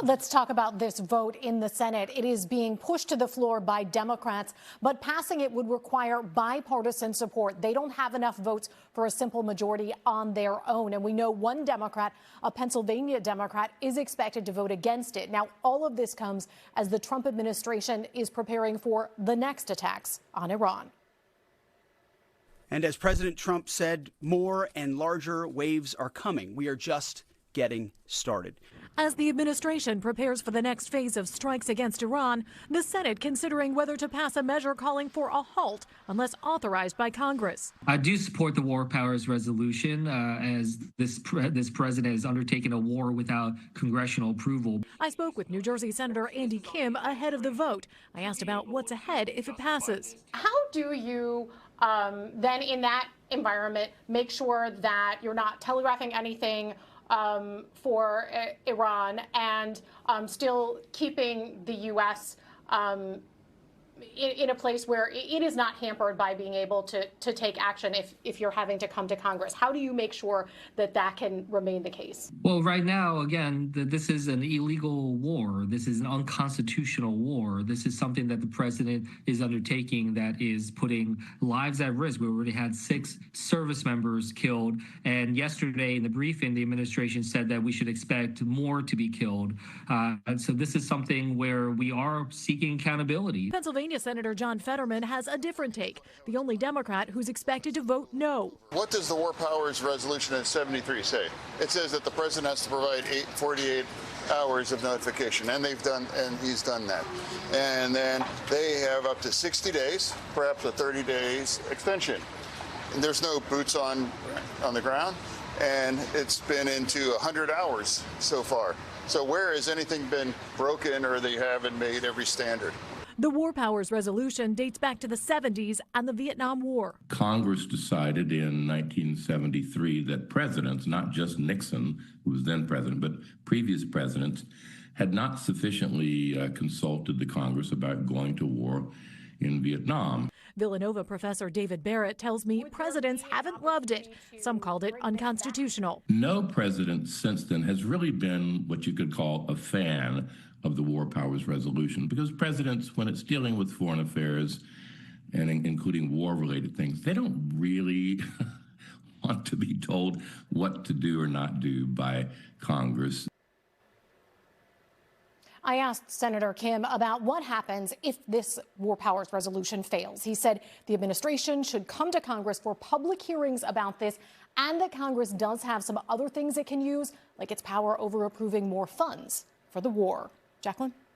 Let's talk about this vote in the Senate. It is being pushed to the floor by Democrats, but passing it would require bipartisan support. They don't have enough votes for a simple majority on their own. And we know one Democrat, a Pennsylvania Democrat, is expected to vote against it. Now, all of this comes as the Trump administration is preparing for the next attacks on Iran. And as President Trump said, more and larger waves are coming. We are just getting started. As the administration prepares for the next phase of strikes against Iran, the Senate considering whether to pass a measure calling for a halt unless authorized by Congress. I do support the War Powers Resolution as this president has undertaken a war without congressional approval. I spoke with New Jersey Senator Andy Kim ahead of the vote. I asked about what's ahead if it passes. How do you then in that environment make sure that you're not telegraphing anything for Iran and still keeping the U.S. In a place where it is not hampered by being able to take action if you're having to come to Congress? How do you make sure that that can remain the case? Well, right now, again, this is an illegal war. This is an unconstitutional war. This is something that the president is undertaking that is putting lives at risk. We already had 6 service members killed. And yesterday in the briefing, the administration said that we should expect more to be killed. And so this is something where we are seeking accountability. Pennsylvania Senator John Fetterman has a different take, the only Democrat who's expected to vote no. What does the War Powers Resolution in 73 say? It says that the president has to provide 48 hours of notification, and he's done that. And then they have up to 60 days, perhaps a 30 days extension. And there's no boots on the ground, and it's been into 100 hours so far. So where has anything been broken or they haven't made every standard? The War Powers Resolution dates back to the 70s and the Vietnam War. Congress decided in 1973 that presidents, not just Nixon, who was then president, but previous presidents, had not sufficiently consulted the Congress about going to war in Vietnam. Villanova professor David Barrett tells me presidents haven't loved it. Some called it unconstitutional. No president since then has really been what you could call a fan of the War Powers Resolution, because presidents, when it's dealing with foreign affairs and including war-related things, they don't really want to be told what to do or not do by Congress. I asked Senator Kim about what happens if this War Powers Resolution fails. He said the administration should come to Congress for public hearings about this, and that Congress does have some other things it can use, like its power over approving more funds for the war. Jacqueline?